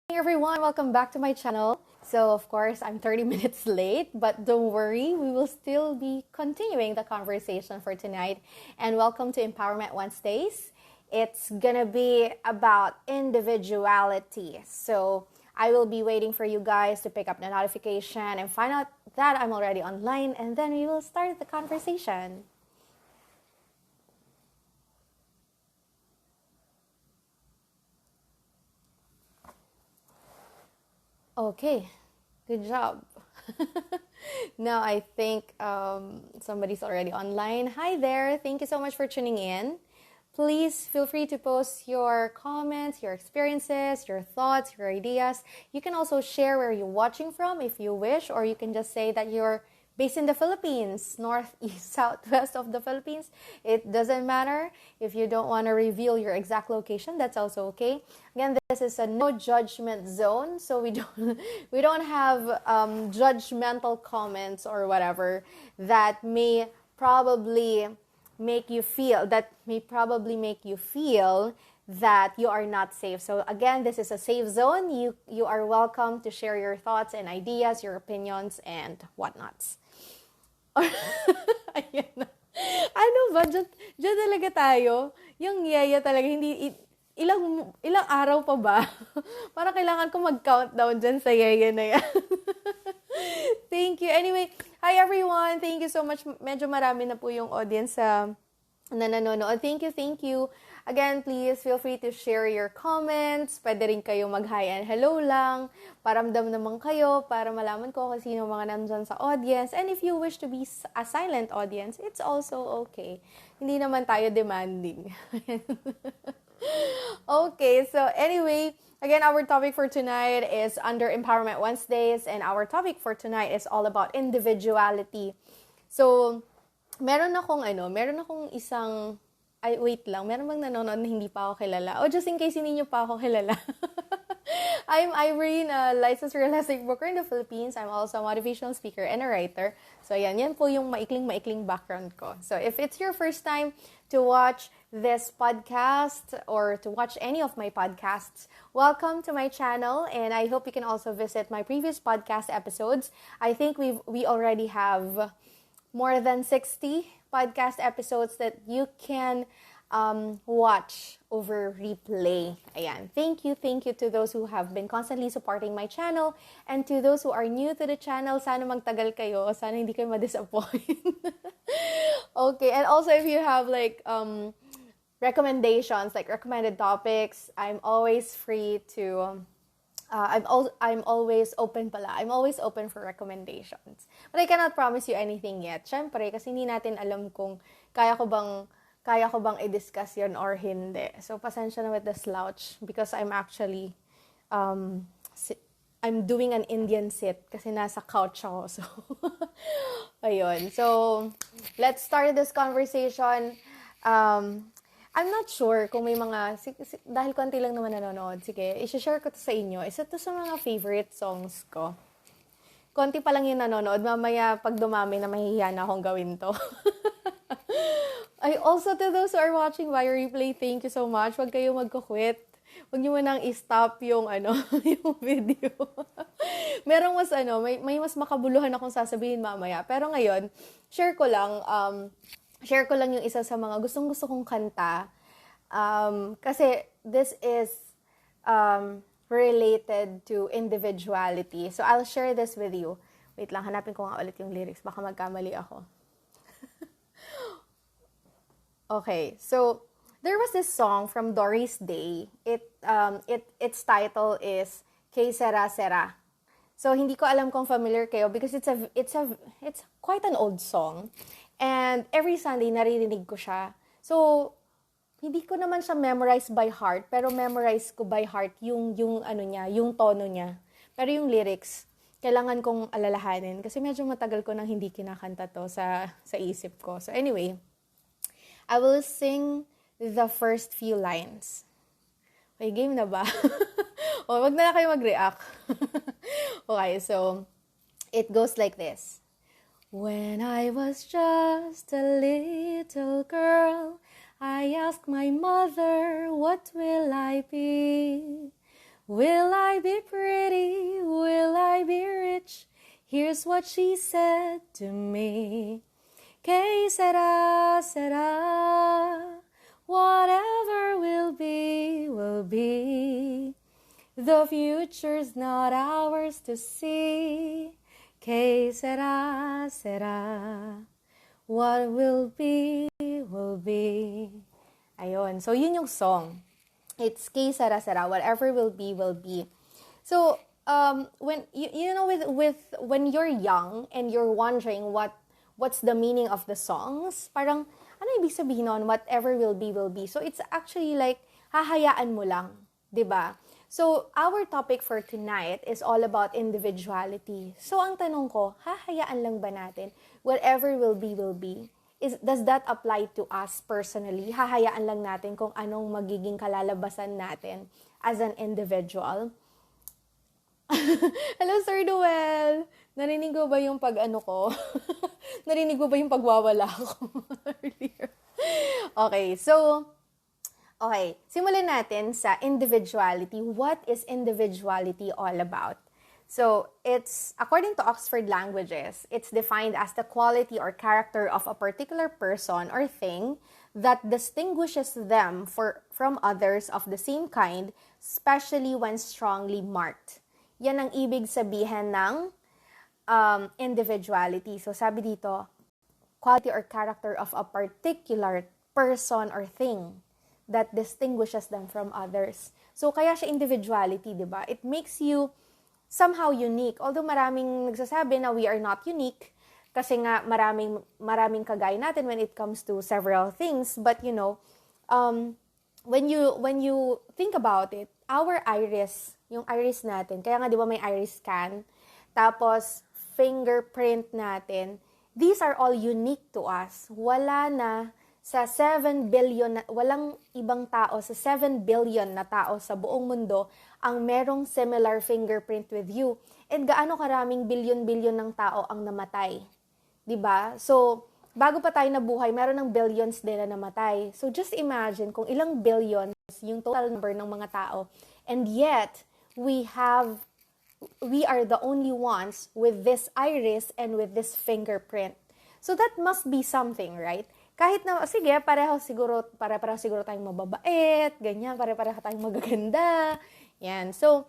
Hey everyone, welcome back to my channel. So, of course, I'm 30 minutes late, but don't worry, we will still be continuing the conversation for tonight. And welcome to Empowerment Wednesdays. It's gonna be about individuality. So, I will be waiting for you guys to pick up the notification and find out that I'm already online, and then we will start the conversation. Okay, good job. Now I think somebody's already online. Hi there. Thank you so much for tuning in. Please feel free to post your comments, your experiences, your thoughts, your ideas. You can also share where you're watching from if you wish, or you can just say that you're based in the Philippines, north, east, southwest of the Philippines. It doesn't matter. If you don't want to reveal your exact location, that's also okay. Again, this is a no judgment zone, so we don't have judgmental comments or whatever that probably may probably make you feel that you are not safe. So again, this is a safe zone. You are welcome to share your thoughts and ideas, your opinions, and whatnots. Ayan na. Ano ba? Diyan talaga tayo. Yung yaya talaga, ilang araw pa ba? Para kailangan ko mag-countdown dyan sa yaya na yan. Thank you. Anyway, hi everyone. Thank you so much. Medyo marami na po yung audience na nanonood. Thank you. Again, please feel free to share your comments. Pwede rin kayo mag-hi and hello lang. Paramdam naman kayo para malaman ko kung sino mga nandyan sa audience. And if you wish to be a silent audience, it's also okay. Hindi naman tayo demanding. Okay, so anyway, again, our topic for tonight is under Empowerment Wednesdays, and our topic for tonight is all about individuality. So, meron akong isang, wait lang, meron bang nanonood na hindi pa ako kilala? O just in case hindi nyo pa ako kilala. I'm Irene, a licensed real estate broker in the Philippines. I'm also a motivational speaker and a writer. So yan po yung maikling background ko. So if it's your first time to watch this podcast or to watch any of my podcasts, welcome to my channel, and I hope you can also visit my previous podcast episodes. I think we already have more than 60 podcast episodes that you can watch over replay. Ayan. Thank you to those who have been constantly supporting my channel, and to those who are new to the channel, sana magtagal kayo, sana hindi kayo ma-disappoint. Okay, and also if you have recommendations, like recommended topics, I'm always free to I'm always open pala. I'm always open for recommendations. But I cannot promise you anything yet. Syempre, kasi hindi natin alam kung kaya ko bang i-discuss yun or hindi. So, pasensya na with the slouch because I'm actually, I'm doing an Indian sit kasi nasa couch ako. So, ayun. So, let's start this conversation. I'm not sure kung may mga, dahil konti lang naman nanonood, sige, i-share ko to sa inyo. Isa to sa mga favorite songs ko. Konti pa lang yung nanonood, mamaya pag dumami na mahihiya na akong gawin to. I also, to those who are watching via replay, thank you so much. Huwag kayo magkukwit. Huwag nyo manang i-stop yung, yung video. Merong may mas makabuluhan akong sasabihin mamaya. Pero ngayon, share ko lang yung isa sa mga gustong-gusto kong kanta. Kasi this is related to individuality. So, I'll share this with you. Wait lang, hanapin ko nga ulit yung lyrics. Baka magkamali ako. Okay, so there was this song from Doris Day. Its title is Que Sera Sera. So, hindi ko alam kung familiar kayo because it's quite an old song. And every Sunday, naririnig ko siya. So, hindi ko naman siya memorize by heart, pero memorize ko by heart yung tono niya. Pero yung lyrics, kailangan kong alalahanin kasi medyo matagal ko nang hindi kinakanta to sa isip ko. So anyway, I will sing the first few lines. Okay, game na ba? O, wag na kayo mag-react. Okay, so it goes like this. When I was just a little girl, I asked my mother, what will I be? Will I be pretty? Will I be rich? Here's what she said to me. Que sera, sera. Whatever will be, will be. The future's not ours to see. Que sera, sera. What will be, will be. Ayun. So, yun yung song. It's que sera, sera. Whatever will be, will be. So, when you know, with when you're young and you're wondering what's the meaning of the songs, parang ano ibig sabihin nun? Whatever will be, will be. So, it's actually like hahayaan mo lang, 'di ba? So, our topic for tonight is all about individuality. So, ang tanong ko, hahayaan lang ba natin? Whatever will be, will be. Does that apply to us personally? Hahayaan lang natin kung anong magiging kalalabasan natin as an individual? Hello, Sir Noel! Narinig ko ba yung pag-ano ko? Narinig ko ba yung pagwawala ko earlier? Okay, simulan natin sa individuality. What is individuality all about? So, it's, according to Oxford Languages, it's defined as the quality or character of a particular person or thing that distinguishes them from others of the same kind, especially when strongly marked. Yan ang ibig sabihin ng individuality. So, sabi dito, quality or character of a particular person or thing that distinguishes them from others. So, kaya siya individuality, di ba? It makes you somehow unique. Although maraming nagsasabi na we are not unique kasi nga maraming kagaya natin when it comes to several things. But, you know, when you think about it, our iris, yung iris natin, kaya nga di ba may iris scan, tapos fingerprint natin, these are all unique to us. Wala na sa 7 billion, walang ibang tao sa 7 billion na tao sa buong mundo ang merong similar fingerprint with you. And gaano karaming billion-billion ng tao ang namatay. 'Di ba? So, bago pa tayo nabuhay, meron ng billions din na namatay. So, just imagine kung ilang billions yung total number ng mga tao. And yet, we are the only ones with this iris and with this fingerprint. So, that must be something, right? Kahit na, sige, pareho siguro tayong mababait, ganyan, pareho tayong magaganda, yan. So,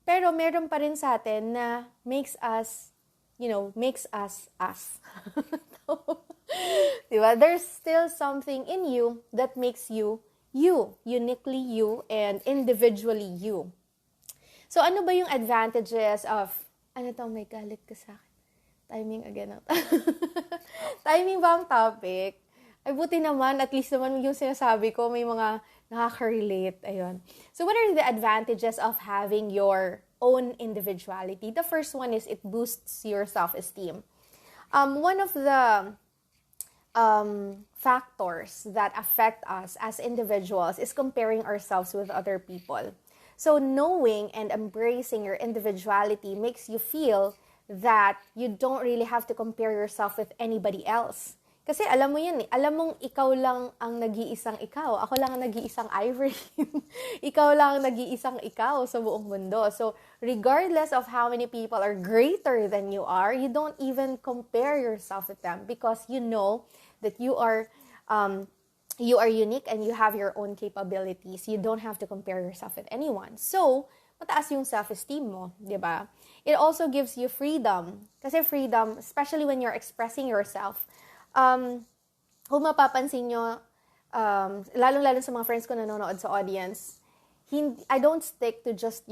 pero meron pa rin sa atin na makes us us. Diba? There's still something in you that makes you, uniquely you, and individually you. So, ano ba yung advantages of, may galit ka sa akin? Timing again. Timing ba ang topic? Ay, buti naman, at least naman yung sinasabi ko, may mga nakaka-relate. Ayun. So, what are the advantages of having your own individuality? The first one is it boosts your self-esteem. One of the factors that affect us as individuals is comparing ourselves with other people. So, knowing and embracing your individuality makes you feel that you don't really have to compare yourself with anybody else. Kasi alam mo yan eh. Alam mong ikaw lang ang nag-iisang ikaw. Ako lang ang nag-iisang Ivory. Ikaw lang ang nag-iisang ikaw sa buong mundo. So, regardless of how many people are greater than you are, you don't even compare yourself with them because you know that you are unique and you have your own capabilities. You don't have to compare yourself with anyone. So, mataas yung self-esteem mo, di ba? It also gives you freedom. Kasi freedom, especially when you're expressing yourself, kung mapapansin nyo, lalong-lalo sa mga friends ko nanonood sa audience, I don't stick to just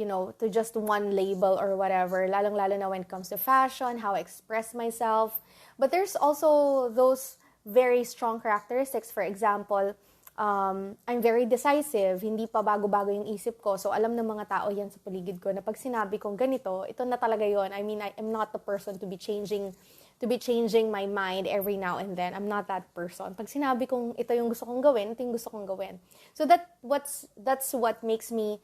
one label or whatever, lalong-lalo na when it comes to fashion, how I express myself. But there's also those very strong characteristics. For example, I'm very decisive, hindi pa bago-bago yung isip ko. So, alam ng mga tao yan sa paligid ko na pag sinabi kong ganito, ito na talaga yon. I mean, I'm not the person to be changing my mind every now and then. I'm not that person. Pag sinabi kong ito yung gusto kong gawin, ito yung gusto kong gawin. So that's what makes me,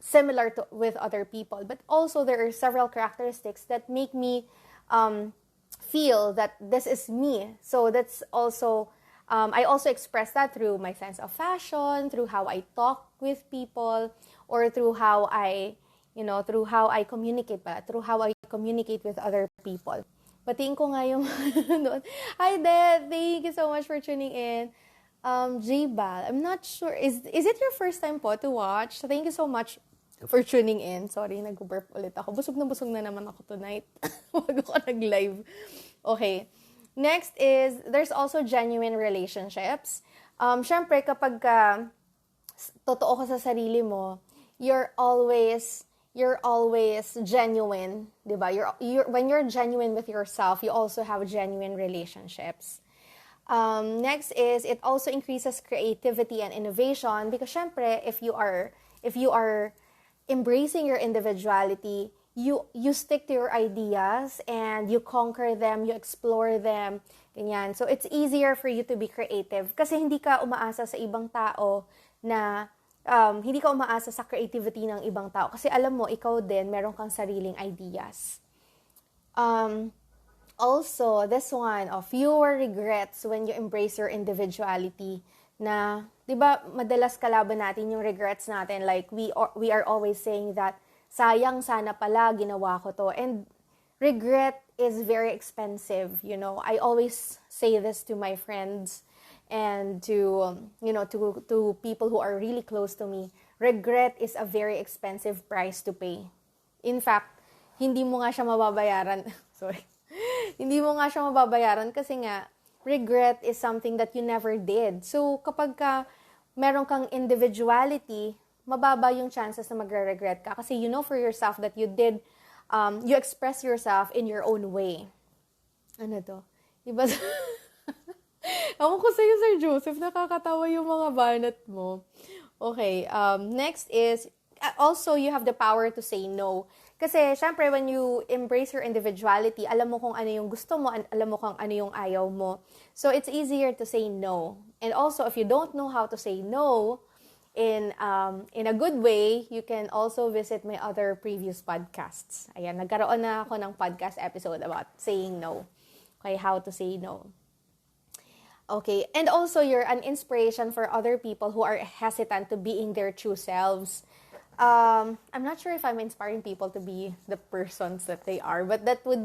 similar with other people. But also there are several characteristics that make me feel that this is me. So that's also I also express that through my sense of fashion, through how I talk with people, or through how I, through how I communicate through how I communicate with other people. Patiin ko nga yung doon. Hi, Dad! Thank you so much for tuning in. J-Bal, I'm not sure. Is it your first time po to watch? So thank you so much for tuning in. Sorry, nag-burp ulit ako. Busog na naman ako tonight. Wag ako nag-live. Okay. Next is, there's also genuine relationships. Syempre, kapag totoo ka sa sarili mo, you're always genuine, diba? When you're genuine with yourself, you also have genuine relationships. Next is, it also increases creativity and innovation because syempre, if you are embracing your individuality, you stick to your ideas and you conquer them, you explore them, ganyan. So it's easier for you to be creative kasi hindi ka umaasa sa ibang tao na hindi ka umaasa sa creativity ng ibang tao kasi alam mo, ikaw din, meron kang sariling ideas. Also, this one, fewer regrets when you embrace your individuality. Na, di ba, madalas kalaban natin yung regrets natin. Like, we are always saying that, sayang, sana pala, ginawa ko to. And regret is very expensive, I always say this to my friends and to people who are really close to me. Regret is a very expensive price to pay. In fact, hindi mo nga siya mababayaran. Sorry. Hindi mo nga siya mababayaran kasi nga, regret is something that you never did. So, kapag meron kang individuality, mababa yung chances na magre-regret ka. Kasi you know for yourself that you did, you express yourself in your own way. Ano to? Iba ako ko sa'yo, Sir Joseph, nakakatawa yung mga banat mo. Okay, next is, also you have the power to say no. Kasi, syempre, when you embrace your individuality, alam mo kung ano yung gusto mo, alam mo kung ano yung ayaw mo. So, it's easier to say no. And also, if you don't know how to say no in a good way, you can also visit my other previous podcasts. Ayan, nagkaroon na ako ng podcast episode about saying no. Okay, how to say no. Okay, and also, you're an inspiration for other people who are hesitant to being their true selves. I'm not sure if I'm inspiring people to be the persons that they are, but that would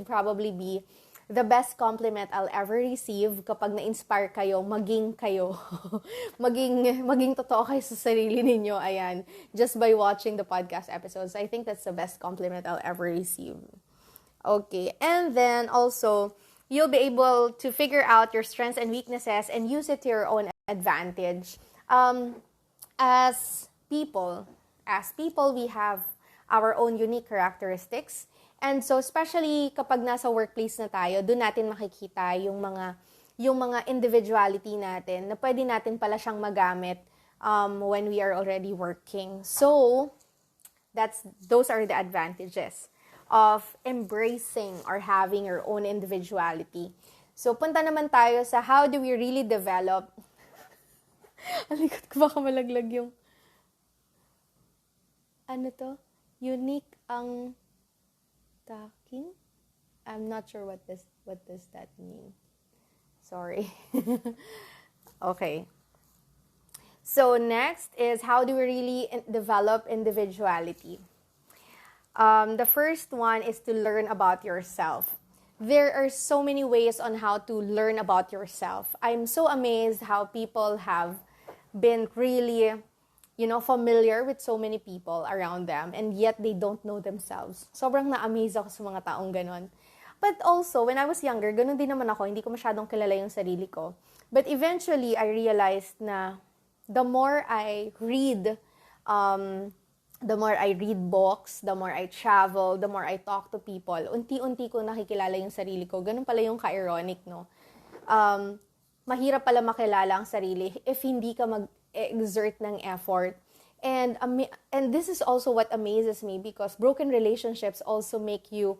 probably be the best compliment I'll ever receive kapag na-inspire kayo, maging kayo. maging totoo kayo sa sarili ninyo, ayan, just by watching the podcast episodes. I think that's the best compliment I'll ever receive. Okay, and then also, you'll be able to figure out your strengths and weaknesses and use it to your own advantage. As people, we have our own unique characteristics. And so, especially kapag nasa workplace na tayo, doon natin makikita yung mga individuality natin na pwede natin pala siyang magamit when we are already working. So, those are the advantages of embracing or having your own individuality. So, punta naman tayo sa how do we really develop. Alikot ko baka malaglag yung unique ang taking? I'm not sure what does that mean. Sorry. Okay. So next is how do we really develop individuality? The first one is to learn about yourself. There are so many ways on how to learn about yourself. I'm so amazed how people have been really familiar with so many people around them and yet they don't know themselves. Sobrang na-amaze ako sa mga taong ganon. But also, when I was younger, ganon din naman ako, hindi ko masyadong kilala yung sarili ko. But eventually, I realized na the more I read books, the more I travel, the more I talk to people, unti-unti ko nakikilala yung sarili ko. Ganon pala yung ka-ironic, no? Mahirap pala makilala ang sarili if hindi ka exert ng effort. And this is also what amazes me because broken relationships also make you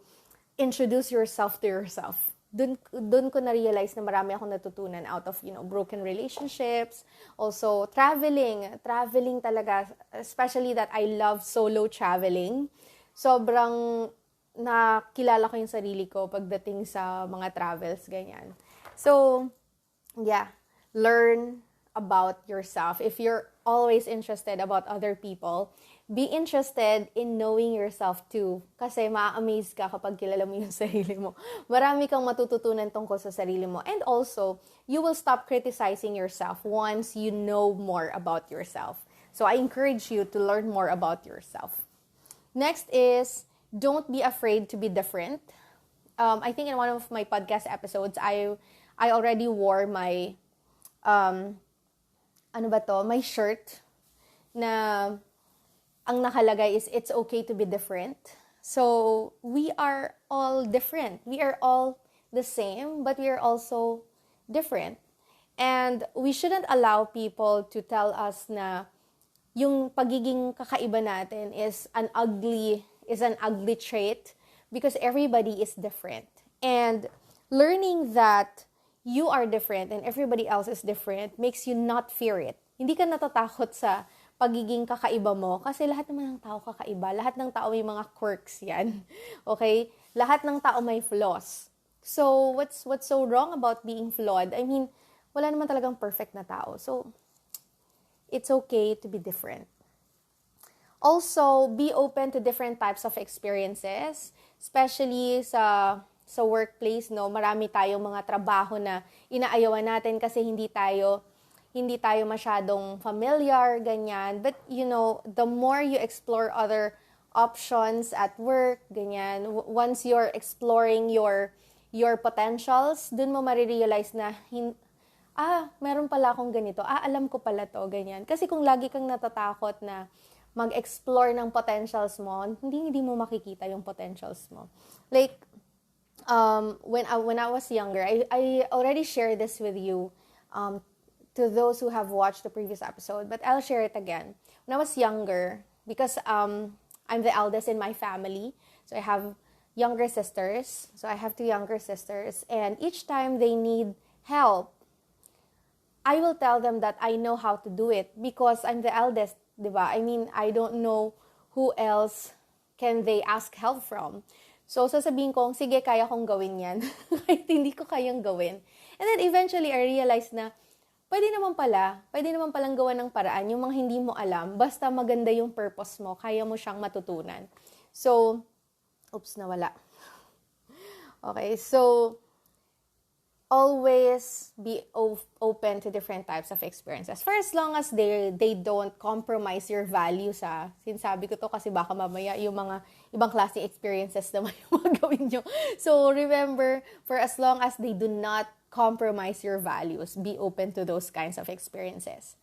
introduce yourself to yourself. Dun ko na-realize na marami akong natutunan out of, broken relationships. Also, traveling talaga, especially that I love solo traveling. Sobrang nakilala ko yung sarili ko pagdating sa mga travels, ganyan. So, yeah, learn about yourself. If you're always interested about other people, be interested in knowing yourself too. Kasi ma-amaze ka kapag kilala mo yung sarili mo. Marami kang matututunan tungkol sa sarili mo. And also, you will stop criticizing yourself once you know more about yourself. So I encourage you to learn more about yourself. Next is, don't be afraid to be different. I think in one of my podcast episodes, I already wore my my shirt na ang nakalagay is it's okay to be different. So we are all different. We are all the same, but we are also different. And we shouldn't allow people to tell us na yung pagiging kakaiba natin is an ugly trait because everybody is different. And learning that you are different and everybody else is different makes you not fear it. Hindi ka natatakot sa pagiging kakaiba mo kasi lahat naman ng tao kakaiba. Lahat ng tao may mga quirks yan. Okay? Lahat ng tao may flaws. So, what's so wrong about being flawed? I mean, wala naman talagang perfect na tao. So, it's okay to be different. Also, be open to different types of experiences, especially sa workplace, no? Marami tayong mga trabaho na inaayawan natin kasi hindi tayo masyadong familiar, ganyan. But, the more you explore other options at work, ganyan, once you're exploring your potentials, dun mo marirealize na, meron pala akong ganito. Alam ko pala to, ganyan. Kasi kung lagi kang natatakot na mag-explore ng potentials mo, hindi mo makikita yung potentials mo. Like, when I was younger, I already shared this with you, to those who have watched the previous episode, but I'll share it again. When I was younger, because I'm the eldest in my family, so I have younger sisters. So I have 2 younger sisters, and each time they need help, I will tell them that I know how to do it because I'm the eldest, diba? I mean, I don't know who else can they ask help from. So, sasabihin ko, sige, kaya kong gawin yan. Kahit hindi ko kayang gawin. And then, eventually, I realized na, pwede naman palang gawa ng paraan yung mga hindi mo alam, basta maganda yung purpose mo, kaya mo siyang matutunan. So, nawala. Okay, so, always be open to different types of experiences. For as long as they don't compromise your values, sinasabi ko to kasi baka mamaya yung mga ibang klaseng experiences naman yung mga gawin nyo. So, remember, for as long as they do not compromise your values, be open to those kinds of experiences.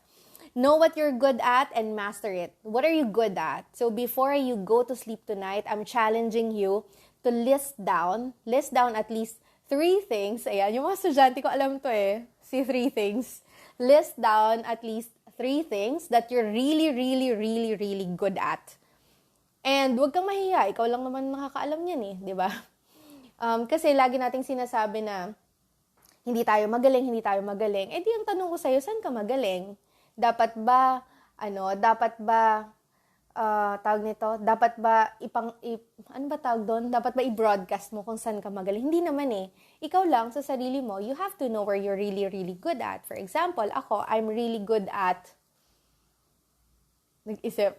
Know what you're good at and master it. What are you good at? So, before you go to sleep tonight, I'm challenging you to list down at least 3 things. Ayan, yung mga estudyante ko, alam to si 3 things. List down at least 3 things that you're really, really, really, really good at. And huwag kang mahiya. Ikaw lang naman nakakaalam yan di ba? Kasi lagi nating sinasabi na hindi tayo magaling. Eh di ang tanong ko sa'yo, saan ka magaling? Dapat ba tawag nito, dapat ba dapat ba i-broadcast mo kung saan ka magaling? Hindi naman Ikaw lang sa sarili mo, you have to know where you're really, really good at. For example, ako, I'm really good at nag-isip.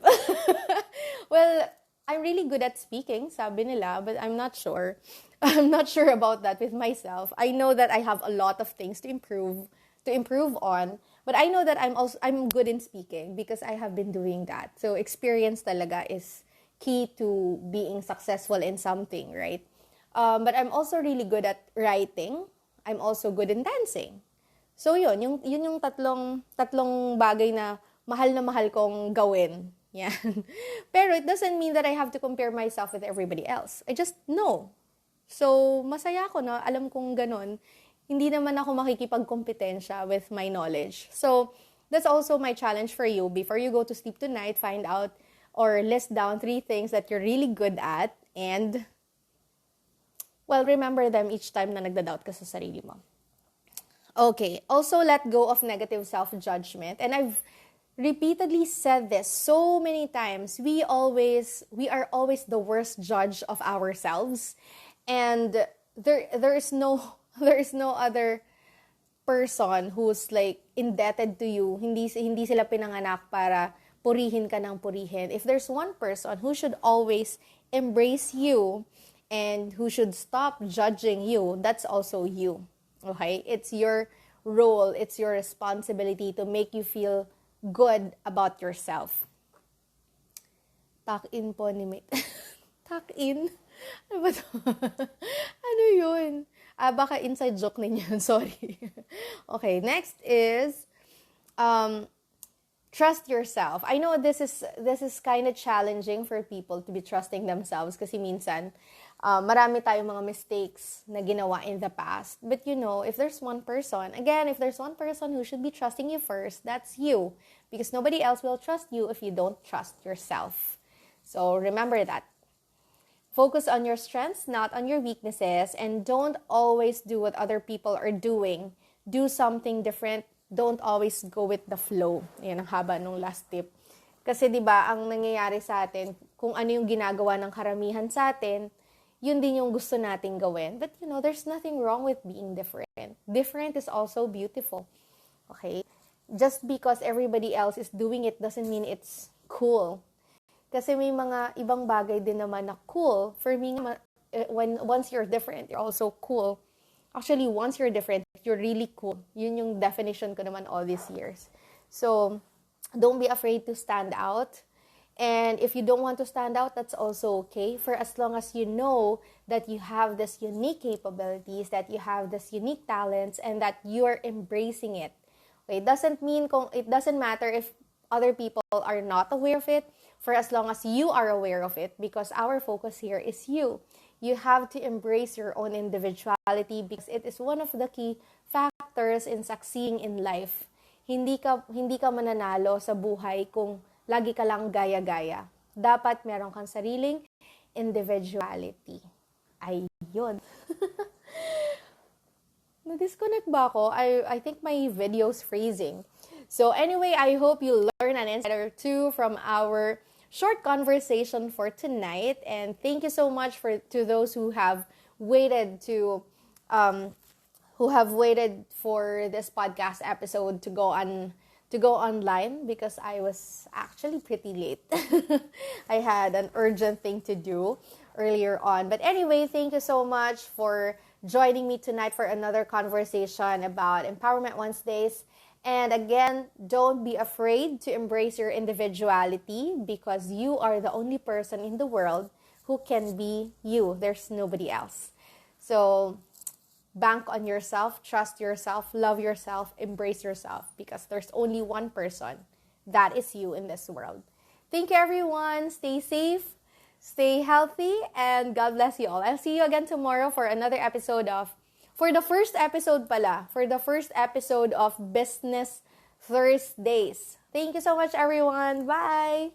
Well, I'm really good at speaking, sabi nila, but I'm not sure. I'm not sure about that with myself. I know that I have a lot of things to improve on. But I know that I'm good in speaking because I have been doing that. So experience talaga is key to being successful in something, right? But I'm also really good at writing. I'm also good in dancing. So yun yung tatlong bagay na mahal kong gawin. Yan. Pero it doesn't mean that I have to compare myself with everybody else. I just know. So masaya ako na alam kong ganun. Hindi naman ako makikipagkompetensya with my knowledge. So, that's also my challenge for you. Before you go to sleep tonight, find out or list down 3 things that you're really good at and, remember them each time na nagda-doubt ka sa sarili mo. Okay, also let go of negative self-judgment. And I've repeatedly said this so many times. We are always the worst judge of ourselves. And there is no other person who's like indebted to you, hindi sila pinanganak para purihin ka ng purihin. If there's one person who should always embrace you and who should stop judging you, that's also you. Okay? It's your role, it's your responsibility to make you feel good about yourself. Tuck-in po ni Mate. Tuck-in? Ano ba to? Ano yun? Baka inside joke ninyo. Sorry. Okay, next is trust yourself. I know this is kind of challenging for people to be trusting themselves kasi minsan marami tayong mga mistakes na ginawa in the past. But if there's one person who should be trusting you first, that's you. Because nobody else will trust you if you don't trust yourself. So remember that. Focus on your strengths, not on your weaknesses, and don't always do what other people are doing. Do something different. Don't always go with the flow. Yan ang haba nung last tip. Kasi 'di ba, ang nangyayari sa atin, kung ano yung ginagawa ng karamihan sa atin, yun din yung gusto nating gawin. But there's nothing wrong with being different. Different is also beautiful. Okay? Just because everybody else is doing it doesn't mean it's cool. Kasi may mga ibang bagay din naman na cool. For me, once you're different, you're also cool. Actually, once you're different, you're really cool. Yun yung definition ko naman all these years. So, don't be afraid to stand out. And if you don't want to stand out, that's also okay. For as long as you know that you have this unique capabilities, that you have this unique talents, and that you are embracing it. Okay, it doesn't matter if other people are not aware of it, for as long as you are aware of it, because our focus here is you. You have to embrace your own individuality because it is one of the key factors in succeeding in life. Hindi ka mananalo sa buhay kung lagi ka lang gaya-gaya. Dapat meron kang sariling individuality. Ayun. Na-disconnect ba ako? I think my video's freezing. So anyway, I hope you learn an insight or two from our short conversation for tonight, and thank you so much to those who have waited for this podcast episode to go online, because I was actually pretty late. I had an urgent thing to do earlier on. But anyway, thank you so much for joining me tonight for another conversation about Empowerment Wednesdays. And again, don't be afraid to embrace your individuality, because you are the only person in the world who can be you. There's nobody else. So bank on yourself, trust yourself, love yourself, embrace yourself, because there's only one person that is you in this world. Thank you, everyone. Stay safe, stay healthy, and God bless you all. I'll see you again tomorrow for another episode of For the first episode of Business Thursdays. Thank you so much, everyone. Bye!